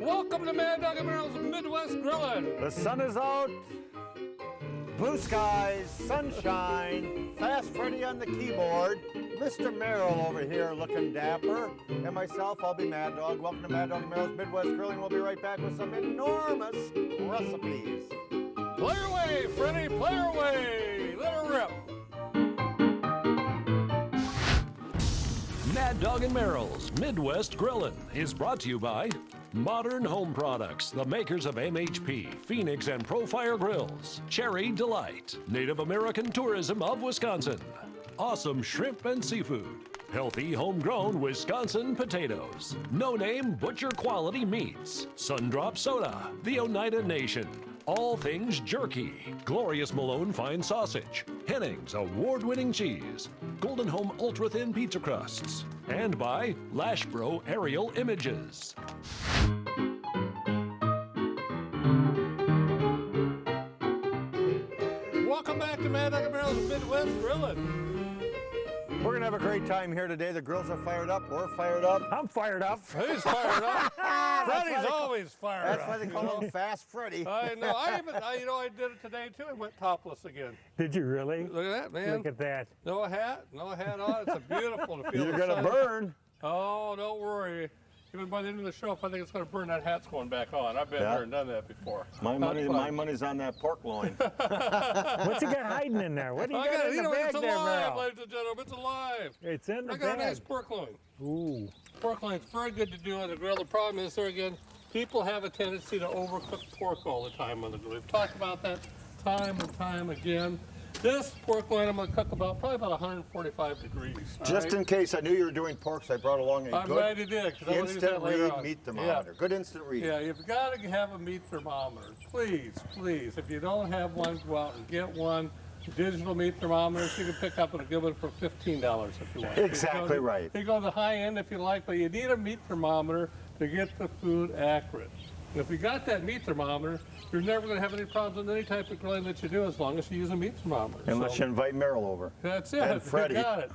Welcome to Mad Dog and Merrill's Midwest Grillin'. The sun is out, blue skies, sunshine, Fast Freddy on the keyboard, Mr. Merrill over here looking dapper, and myself, I'll be Mad Dog. Welcome to Mad Dog and Merrill's Midwest Grilling. We'll be right back with some enormous recipes. Play away, Freddy, play away. Let her rip. Mad Dog and Merrill's Midwest Grillin' is brought to you by Modern Home Products, the makers of MHP, Phoenix, and Profire Grills, Cherry Delight, Native American Tourism of Wisconsin, Awesome Shrimp and Seafood, Healthy Homegrown Wisconsin Potatoes, No Name Butcher Quality Meats, Sundrop Soda, The Oneida Nation, All Things Jerky, Glorious Malone Fine Sausage, Hennings Award-Winning Cheese, Golden Home Ultra Thin Pizza Crusts, and by Lashbro Aerial Images. Welcome back to Mad Dog and Merrill's Midwest Grillin'. We're gonna have a great time here today. The grills are fired up, we're fired up. I'm fired up. He's fired up. Freddy's always fired up. That's why they call him Fast Freddy. I know. I did it today too. I went topless again. Did you really? Look at that, man. Look at that. No hat on. It's a beautiful to feel. You're the gonna sun. burn. Oh, don't worry. Even by the end of the show, if I think it's going to burn, that hat's going back on. I've been there and done that before. My money's on that pork loin. What's he got hiding in there? What do you got in the bag it's there, alive, Merrill? ladies and gentlemen. It's alive. It's in the I got bag. a nice pork loin. Ooh. Pork loin's very good to do on the grill. The problem is, there again, people have a tendency to overcook pork all the time on the grill. We've talked about that time and time again. This pork loin I'm going to cook probably about 145 degrees. Just in case I knew you were doing pork, so I brought along a I'm glad you did, because I want to use that instant later read on. meat thermometer. Good instant read. Yeah, you've got to have a meat thermometer. Please. If you don't have one, go out and get one. Digital meat thermometers you can pick up at a good one for $15 if you want. Exactly right. You go to the high end if you like, but you need a meat thermometer to get the food accurate. And if you got that meat thermometer, you're never going to have any problems with any type of grilling that you do as long as you use a meat thermometer. Unless you invite Merrill over. That's it. And Freddy. You got it.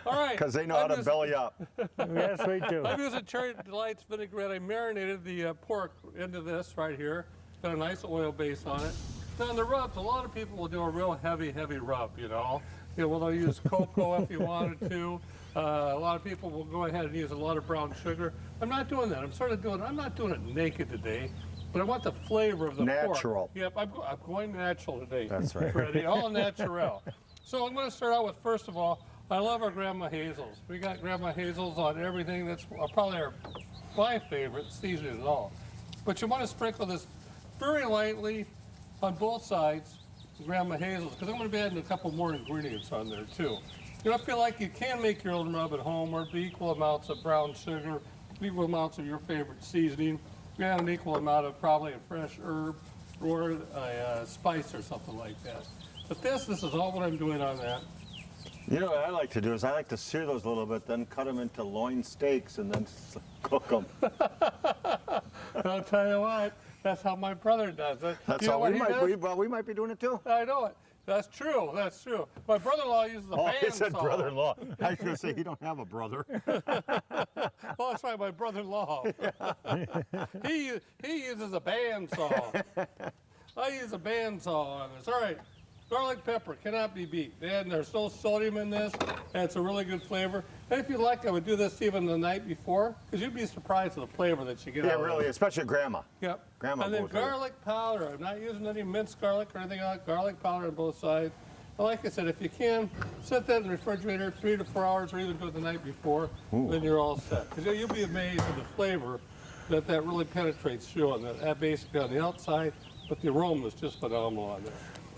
All right. Because they know how to belly up. Yes, we do. I'm using Cherry Delight's vinaigrette. I marinated the pork into this right here. Got a nice oil base on it. Now, the rubs, a lot of people will do a real heavy rub, you know. Well, they'll use cocoa if you wanted to. A lot of people will go ahead and use a lot of brown sugar. I'm not doing that. I'm not doing it naked today, but I want the flavor of the pork. Natural. Yep, I'm going natural today. That's right. Freddie, all natural. So I'm going to start out with, first of all, I love our Grandma Hazel's. We got Grandma Hazel's on everything. That's probably my favorite seasoning at all. But you want to sprinkle this very lightly on both sides, Grandma Hazel's, because I'm going to be adding a couple more ingredients on there too. You know, I feel like you can make your own rub at home, or equal amounts of brown sugar, equal amounts of your favorite seasoning. You have an equal amount of probably a fresh herb or a spice or something like that. But this is all what I'm doing on that. You know what I like to do is I like to sear those a little bit, then cut them into loin steaks and then cook them. I'll tell you what, that's how my brother does it. That's You know how what we he might does? we might be doing it too. I know it. That's true. My brother-in-law uses a bandsaw. I said brother-in-law. I was going to say you don't have a brother. Well, that's right, my brother-in-law. He uses a bandsaw. I use a bandsaw on this. All right, garlic pepper cannot be beat. And there's no sodium in this, and it's a really good flavor. And if you like, I would do this even the night before, because you'd be surprised at the flavor that you get out of it. Yeah, really, especially grandma. Yep. Grandma and then goes with it. garlic powder. I'm not using any minced garlic or anything like that. Garlic powder on both sides. And like I said, if you can, set that in the refrigerator 3 to 4 hours, or even do it the night before, then you're all set. Because you'll be amazed at the flavor that really penetrates through on that basically on the outside, but the aroma is just phenomenal on there.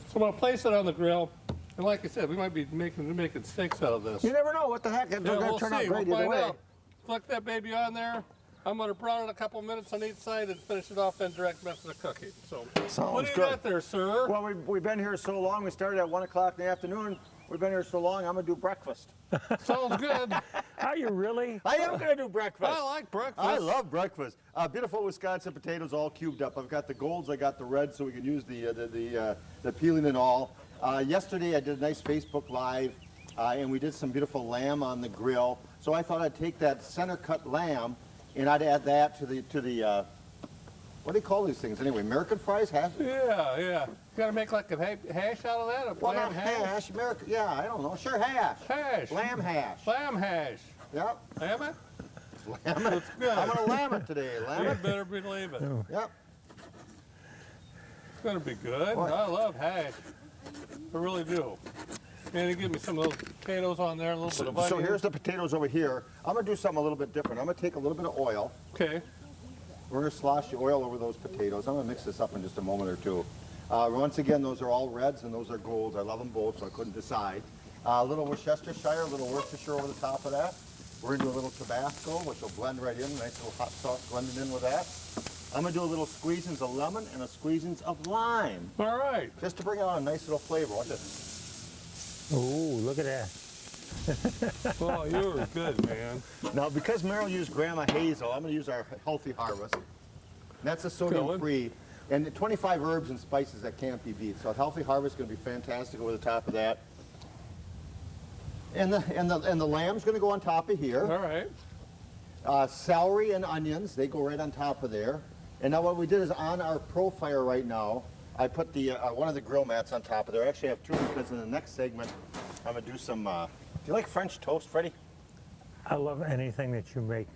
So I'm going to place it on the grill. And like I said, we might be making steaks out of this. You never know what the heck. It's going we'll to turn out see. great We'll either find way. out. Flick that baby on there. I'm going to brown it a couple minutes on each side and finish it off in direct method of cooking. So, Sounds what do you good. got there, sir? Well, we've been here so long. We started at 1 o'clock in the afternoon. We've been here so long, I'm going to do breakfast. Sounds good. Are you really? I am going to do breakfast. I like breakfast. I love breakfast. Beautiful Wisconsin potatoes all cubed up. I've got the golds, I got the reds, so we can use the peeling and all. Yesterday I did a nice Facebook Live, and we did some beautiful lamb on the grill. So I thought I'd take that center cut lamb and I'd add that to the what do you call these things anyway? American fries? Hash? Yeah, yeah. You gotta make like a hash out of that? A Well, lamb not hash. American. Yeah, I don't know. Sure, hash. Hash. Lamb hash. Lamb hash. Yep. Lamb it? Lamb it. It's good. I'm gonna lamb it today. Lamb You it. better believe it. Yep. It's gonna be good. What? I love hash. I really do. And you give me some of those potatoes on there, a little bit of onion. So here's the potatoes over here. I'm gonna do something a little bit different. I'm gonna take a little bit of oil. Okay. We're gonna slosh the oil over those potatoes. I'm gonna mix this up in just a moment or two. Once again, those are all reds and those are golds. I love them both, so I couldn't decide. A little Worcestershire, a little Worcestershire over the top of that. We're gonna do a little Tabasco, which will blend right in. Nice little hot sauce blended in with that. I'm gonna do a little squeezins of lemon and a squeezins of lime, All right. just to bring out a nice little flavor. Watch this. Oh, look at that. Oh, you were good, man. Now, because Meryl used Grandma Hazel, I'm going to use our Healthy Harvest. That's a sodium-free, and the 25 herbs and spices that can't be beat. So Healthy Harvest is going to be fantastic over the top of that. And the lamb's going to go on top of here. All right. Celery and onions, they go right on top of there. And now what we did is on our Profire right now, I put the one of the grill mats on top of there. I actually have two because in the next segment, I'm going to do some, do you like French toast, Freddie? I love anything that you make.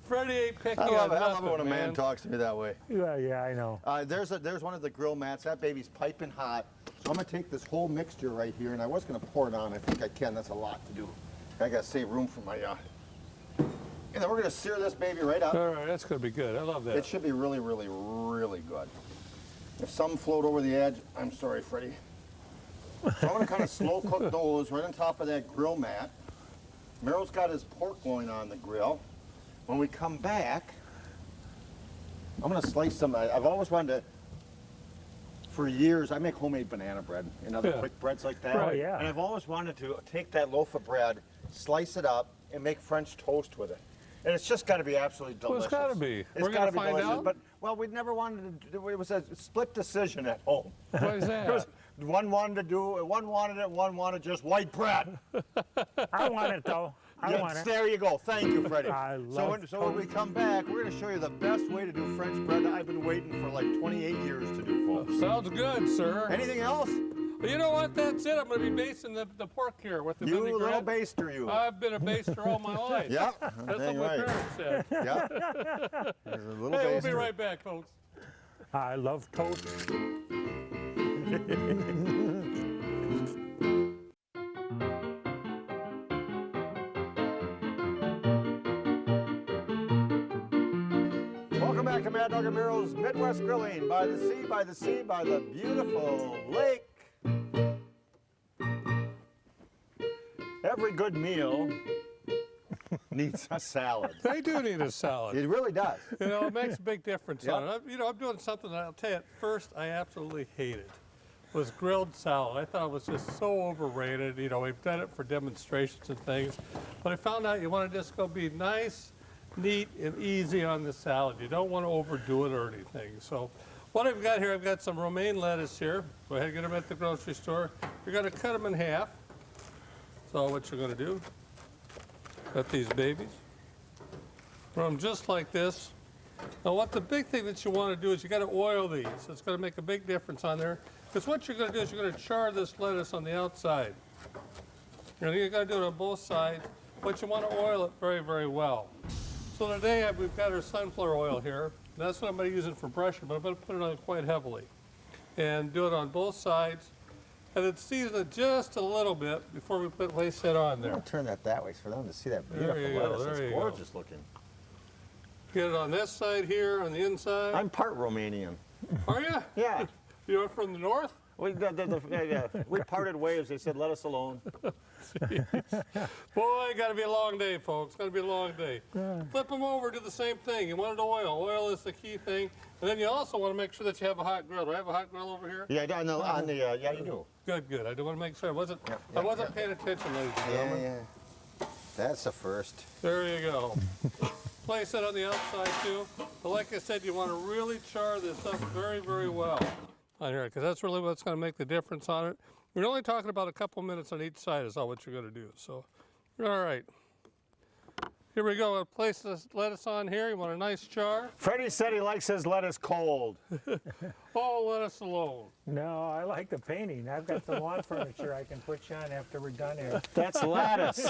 Freddie ain't picky I love on it. I love it when a nothing, man talks to me that way. Yeah, I know. There's one of the grill mats. That baby's piping hot. So I'm going to take this whole mixture right here, and I was going to pour it on. I think I can. That's a lot to do. I got to save room for my... And then we're going to sear this baby right up. All right, that's going to be good. I love that. It should be really, really, really good. If some float over the edge, I'm sorry, Freddie. So I'm going to kind of slow cook those right on top of that grill mat. Meryl's got his pork going on the grill. When we come back, I'm going to slice some. I've always wanted to, for years, I make homemade banana bread and other quick breads like that. Oh, yeah. And I've always wanted to take that loaf of bread, slice it up, and make French toast with it. And it's just got to be absolutely delicious. Well, it's got to be. It's We're got to going to be find delicious. out. But, well, we never wanted to do it. It was a split decision at home. What is that? One wanted to do it, one wanted it, one wanted just white bread. I want it, though. I want it. There you go. Thank you, Freddie. I love So when we come back, we're going to show you the best way to do French bread that I've been waiting for like 28 years to do, folks. Sounds good, sir. Anything else? Well, you know what? That's it. I'm going to be basting the pork here with the You vinaigrette. little baster, you. I've been a baster all my life. Yep. That's what Dang my right. parents said. Yep. There's a little Hey, we'll be baster. right back, folks. I love toast. Welcome back to Mad Dog and Meryl's Midwest Grilling by the sea, by the sea, by the beautiful lake. Every good meal needs a salad. They do need a salad. It really does. You know, it makes a big difference Yep. on it. I'm doing something that I'll tell you at first I absolutely hated. Was grilled salad. I thought it was just so overrated. You know, we've done it for demonstrations and things, but I found out you want to just go be nice, neat, and easy on the salad. You don't want to overdo it or anything. So what I've got here, I've got some romaine lettuce here. Go ahead and get them at the grocery store. You're going to cut them in half. So what you're going to do, cut these babies, throw them just like this. Now what the big thing that you want to do is you got to oil these. It's going to make a big difference on there. Because what you're going to do is you're going to char this lettuce on the outside. You're going to do it on both sides, but you want to oil it very, very well. So today we've got our sunflower oil here. That's what I'm going to use it for brushing, but I'm going to put it on quite heavily. And do it on both sides. And then season it just a little bit before we place it on there. I'll turn that way for them to see that There beautiful you go, lettuce. there It's you go. gorgeous looking. Get it on this side here, on the inside. I'm part Romanian. Are you? Yeah. You're from the north? We parted ways. They said, let us alone. Boy, got to be a long day, folks. Got to be a long day. Flip them over, do the same thing. You want it to oil. Oil is the key thing. And then you also want to make sure that you have a hot grill. Do I have a hot grill over here? Yeah, yeah, you do. Good, good. I do want to make sure. I wasn't paying attention, ladies and Yeah, gentlemen. yeah. That's the first. There you go. Place it on the outside too. But like I said, you want to really char this up very, very well on here, because that's really what's going to make the difference on it. We're only talking about a couple minutes on each side is all what you're going to do. So, all right. Here we go. We'll place this lettuce on here. You want a nice char? Freddie said he likes his lettuce cold. Oh, lettuce alone. No, I like the painting. I've got some lawn furniture I can put you on after we're done here. That's lettuce.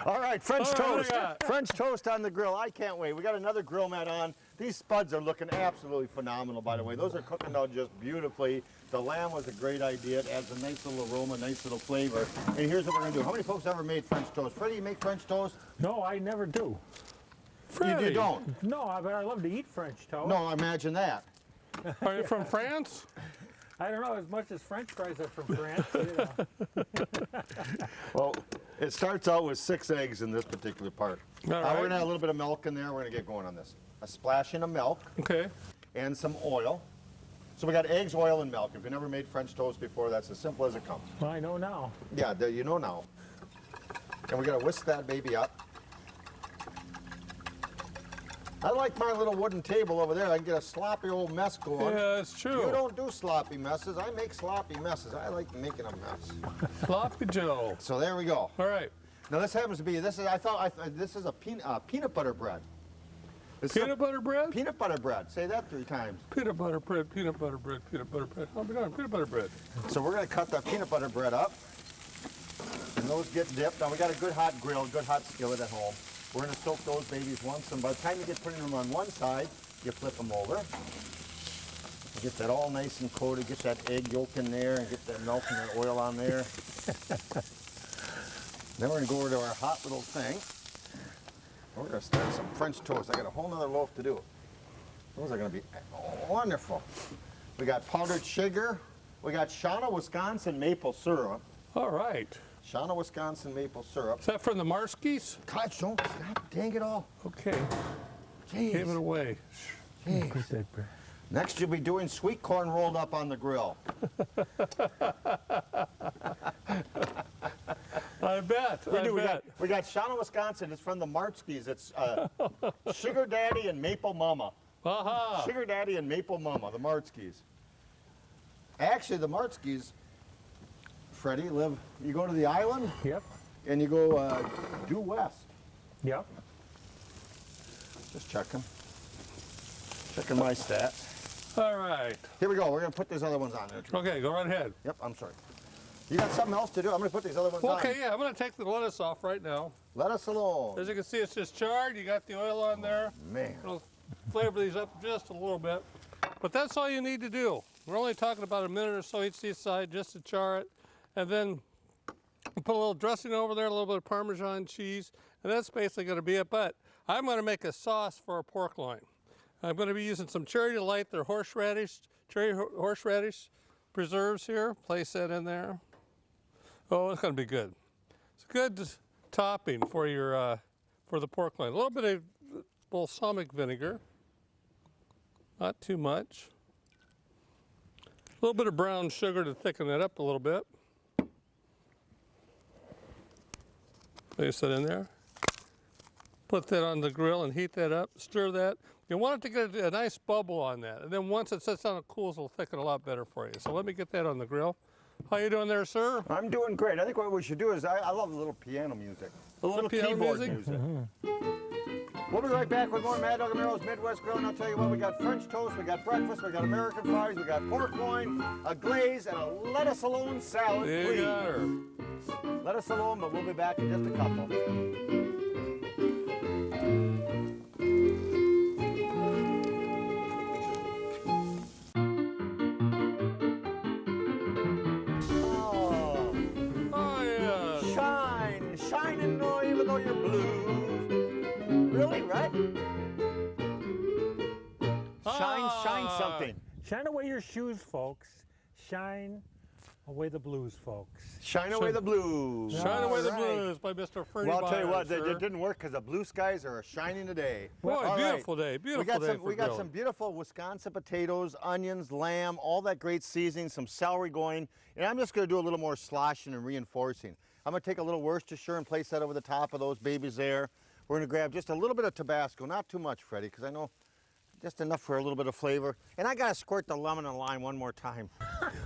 All right, French All right, what do toast. we got? French toast on the grill. I can't wait. We got another grill mat on. These spuds are looking absolutely phenomenal, by the way. Those are cooking out just beautifully. The lamb was a great idea. It adds a nice little aroma, nice little flavor. And here's what we're gonna do. How many folks ever made French toast? Freddie, you make French toast? No, I never do. Freddie. You don't? No, but I love to eat French toast. No, imagine that. Are you from France? I don't know as much as French fries are from France. You know. Well, it starts out with 6 eggs in this particular part. All We're right. gonna add a little bit of milk in there. We're gonna get going on this. A splashing of milk Okay. and some oil. So we got eggs, oil, and milk. If you never made French toast before, that's as simple as it comes. Well, I know now. Yeah, you know now. And we gotta whisk that baby up. I like my little wooden table over there. I can get a sloppy old mess going. Yeah, that's true. You don't do sloppy messes. I make sloppy messes. I like making a mess. Sloppy Joe. So there we go. All right. Now this happens to be, this is a peanut butter bread. This is a Peanut butter bread? peanut butter bread. Say that 3 times. Peanut butter bread, peanut butter bread, peanut butter bread. I'll be done. Peanut butter bread. So we're gonna cut the peanut butter bread up. And those get dipped. Now we got a good hot grill, good hot skillet at home. We're gonna soak those babies once, and by the time you get putting them on one side, you flip them over. Get that all nice and coated, get that egg yolk in there, and get that milk and that oil on there. Then we're gonna go over to our hot little thing. We're gonna start some French toast. I got a whole nother loaf to do. Those are gonna be wonderful. We got powdered sugar. We got Shauna, Wisconsin maple syrup. All right. Shauna, Wisconsin maple syrup. Is that from the Marskies? God, don't stop, dang it all. Okay. Jeez. Gave it away. Jeez. Put that bread. Next, you'll be doing sweet corn rolled up on the grill. I bet. We got Shauna, Wisconsin. It's from the Martskis. It's Sugar Daddy and Maple Mama. Aha. Sugar Daddy and Maple Mama, the Martskis. Actually, the Martskis, Freddie, you go to the island Yep. and you go due west. Yep. Just checking. Checking my stats. All right. Here we go. We're going to put these other ones on there. Too. Okay, go right ahead. Yep, I'm sorry. You got something else to do? I'm going to put these other ones on. Okay, yeah, I'm going to take the lettuce off right now. Let us alone. As you can see, it's just charred. You got the oil on there. Man. It'll flavor these up just a little bit. But that's all you need to do. We're only talking about a minute or so each side just to char it. And then put a little dressing over there, a little bit of Parmesan cheese, and that's basically going to be it. But I'm going to make a sauce for a pork loin. I'm going to be using some cherry delight, their cherry horseradish preserves here. Place that in there. Oh, it's going to be good. It's a good topping for your for the pork loin. A little bit of balsamic vinegar, not too much. A little bit of brown sugar to thicken it up a little bit. Place that in there. Put that on the grill and heat that up. Stir that. You want it to get a nice bubble on that. And then once it sits down and cools, it'll thicken a lot better for you. So let me get that on the grill. How you doing there, sir? I'm doing great. I think what we should do is, I love the little piano music. The little piano keyboard music? We'll be right back with more Mad Dog Amero's Midwest Grill, and I'll tell you what, we got French toast, we got breakfast, we got American fries, we got pork loin, a glaze, and a lettuce alone salad, There please. you got her. Lettuce alone, but we'll be back in just a couple. Oh, Oh, yeah. shine and know even though you're blue. Really, right? Shine something. Shine away your shoes, folks. Shine away the blues, folks. Shine away the blues. Shine Away the All right. Blues by Mr. Freddie Well, I'll tell you what, Byers, it sir. didn't work because the blue skies are shining today. Boy, All right. beautiful day. Beautiful day for We got grilling. some beautiful Wisconsin potatoes, onions, lamb, all that great seasoning, some celery going. And I'm just going to do a little more sloshing and reinforcing. I'm going to take a little Worcestershire and place that over the top of those babies there. We're going to grab just a little bit of Tabasco, not too much, Freddie, because I know just enough for a little bit of flavor. And I got to squirt the lemon and lime one more time.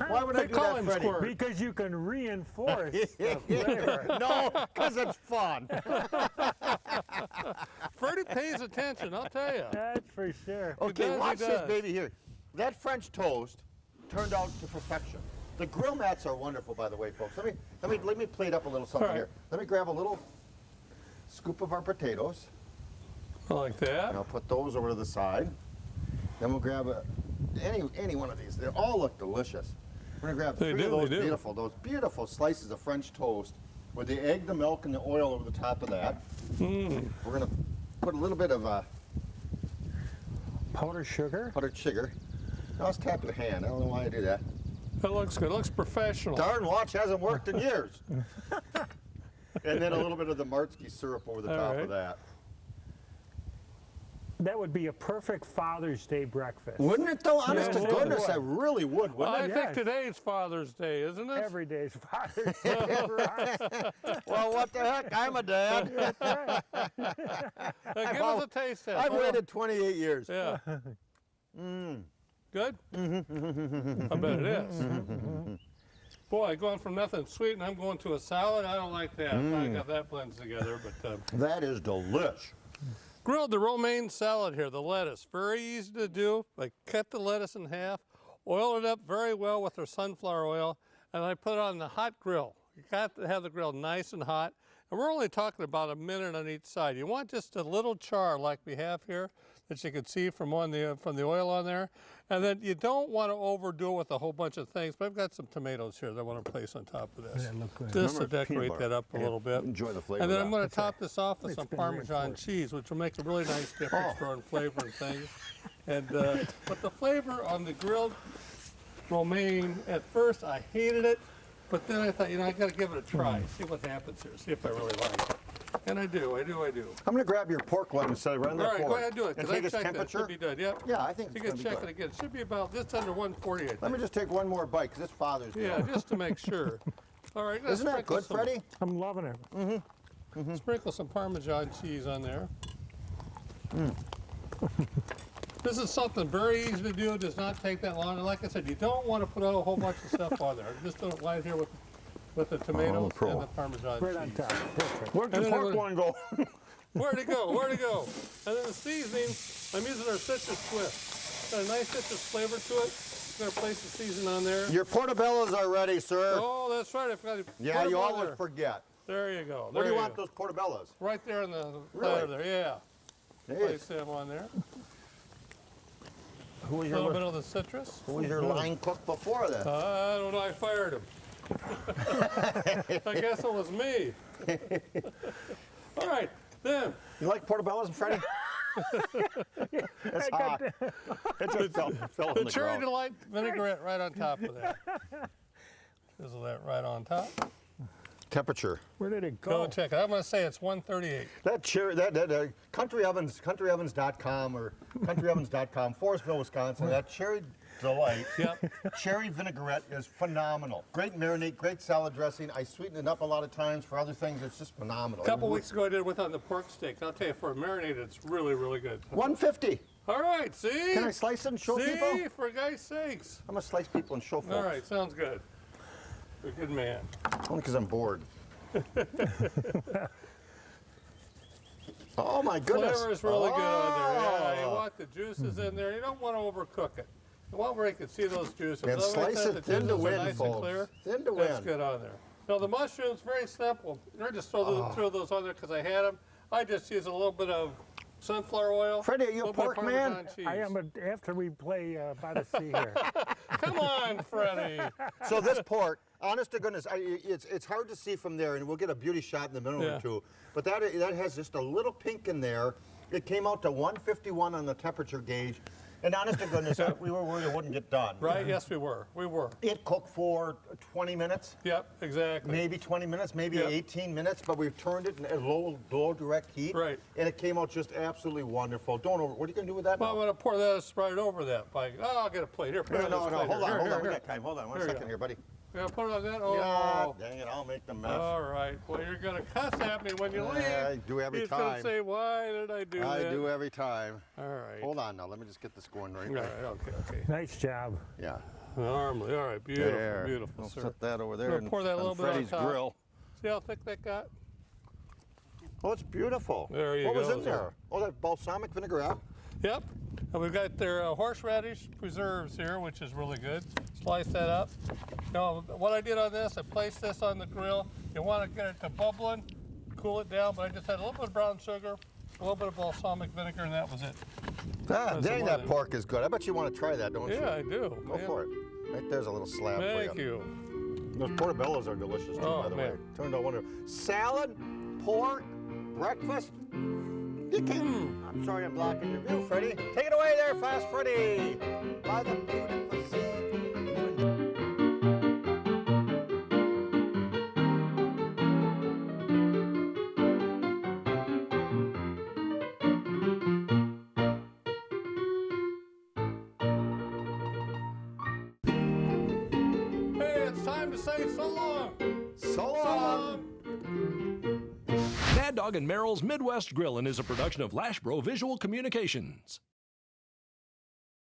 Why would I They do call that, him Freddie? Squirt. Because you can reinforce the flavor. No, because it's fun. Freddie pays attention, I'll tell you. That's for sure. Okay, does, he watch this does. baby here. That French toast turned out to perfection. The grill mats are wonderful, by the way, folks. Let me plate up a little something All right. here. Let me grab a little scoop of our potatoes, Like that. and I'll put those over to the side. Then we'll grab any one of these. They all look delicious. We're gonna grab They three of do, those they do. those beautiful slices of French toast with the egg, the milk, and the oil over the top of that. Mm. We're gonna put a little bit of Powdered sugar. powdered sugar. Now let's tap your hand. I don't know why I do that. That looks good. It looks professional. Darn watch hasn't worked in years. And then a little bit of the Martzke syrup over the All top right. of that. That would be a perfect Father's Day breakfast. Wouldn't it though? Honest Yeah, to it would. goodness, I really would, Well, wouldn't I it? think Yes. today's Father's Day, isn't it? Every day's Father's Day. Well, what the heck? I'm a dad. Give us a taste test. I've Hold on. waited 28 years. Yeah. Good? I bet it is. Boy, going from nothing sweet and I'm going to a salad, I don't like that. I got that blends together, but That is delish. grilled the romaine salad here, the lettuce. Very easy to do. I cut the lettuce in half, oil it up very well with our sunflower oil, and I put it on the hot grill. You got to have the grill nice and hot. And we're only talking about a minute on each side. You want just a little char like we have here that you can see from the oil on there. And then you don't want to overdo it with a whole bunch of things, but I've got some tomatoes here that I want to place on top of this. That look good. Just to Remember, peanut decorate butter. that up a little bit. Enjoy the flavor And then of I'm that. going to top this off with It's some been Parmesan reinforced. cheese, which will make a really nice difference for in flavor and things. And but the flavor on the grilled romaine, at first I hated it, but then I thought, I got to give it a try, see what happens here, see if I really like it. And I do. I'm going to grab your pork leg and set it right on All that right, go fork. ahead and do it, And because I take its checked it. It temperature. should be done. Yep. Yeah, I think You it's can going to be check good. it again. It should be about just under 140, I think. Let me just take one more bite because it's Father's Day. Yeah, just to make sure. All right, let's Isn't that sprinkle good, some- Freddie? I'm loving it. Sprinkle some Parmesan cheese on there. This is something very easy to do. It does not take that long. And like I said, you don't want to put a whole bunch of stuff on there. Just do it right here with the tomatoes pro. and the Parmesan Right on cheese. top. Perfect. Where'd the And then pork we're- one go? Where'd it go? Where'd it go? And then the seasoning, I'm using our citrus twist. Got a nice citrus flavor to it. Gonna place the seasoning on there. Your portobellos are ready, sir. Oh, that's right. I forgot to Yeah, put you them on always there. forget. There you go. Where There do you you want go. those portobellos? Right there in the Really? platter there. Yeah. Hey, Place them on there. who was A your, little bit of the citrus. who was your line cook before that? I don't know. I fired him. I guess it was me. All right, then. You like portobellos, Freddie? It's hot. It just fell on The the cherry ground. delight vinaigrette right on top of that. Drizzle that right on top. Temperature. Where did it Go go? check it. I'm going to say it's 138. That cherry, that countryovens.com or countryovens.com, Forestville, Wisconsin. That cherry delight, Yep. cherry vinaigrette is phenomenal. Great marinade, great salad dressing. I sweeten it up a lot of times for other things. It's just phenomenal. A couple weeks ago I did it with on the pork steak. I'll tell you, for a marinade, it's really, really good. 150. All right, see? Can I slice it and show see, people? for God's sakes. I'm gonna slice people and show folks. All right, sounds good. You're a good man. Only because I'm bored. Oh my goodness. Flavor is really good on there. Yeah, you Oh. want the juices in there. You don't want to overcook it. You want where you can see those juices. And Otherwise, slice the it thin to juices are win, nice and folks. clear. Thin to That's win. good on there. Now the mushrooms, very simple. I just throw those on there because I had them. I just use a little bit of sunflower oil. Freddie, are you a little bit of pork man? Parmesan cheese. I am after we play by the sea here. Come on, Freddie. So this pork, honest to goodness, it's hard to see from there, and we'll get a beauty shot in the middle Yeah. or two. But that has just a little pink in there. It came out to 151 on the temperature gauge, and honest to goodness, we were worried it wouldn't get done. Right? Yes, we were. We were. It cooked for 20 minutes, Yep, exactly. maybe 20 minutes, maybe Yeah. 18 minutes, but we turned it at low direct heat, Right. and it came out just absolutely wonderful. What are you gonna do with that? Well, I'm now? going to pour that right over that. I'll get a plate. Here, put it No, on this plate. hold on, Here, hold here, on. We here. got time. Hold on one Here you second go. here, buddy. Yeah, put it on that. Oh. God dang it, I'll make the mess. All right. Well, you're going to cuss at me when you leave. I do every He's going time. to say, why did I do that? I do every time. All right. Hold on now, let me just get this going right All there. right. Okay. Nice job. Yeah. Normally. All right. Beautiful. There. Beautiful, We'll sir. set that over there Gonna and pour that a on little bit on Freddie's top. grill. See how thick that got? Oh, it's beautiful. There you what go. was in there? Oh, that balsamic vinaigrette. Yep. And we've got their horseradish preserves here, which is really good. Slice that up. Now, what I did on this, I placed this on the grill. You want to get it to bubbling, cool it down, but I just had a little bit of brown sugar, a little bit of balsamic vinegar, and that was it. Ah, That's dang, the that one. pork is good. I bet you want to try that, don't you? Yeah, I do. Go for it. Right there's a little slab Thank for you. you. Those portobellos are delicious too, Oh, by the way. man. Turned out wonderful. Salad, pork, breakfast. You can't. I'm sorry I'm blocking your view, Freddie. Take it away there, Fast Freddie. By the beautiful sea. Hey, it's time to say so long. So long. Mad Dog and Merrill's Midwest Grillin' is a production of Lashbro Visual Communications.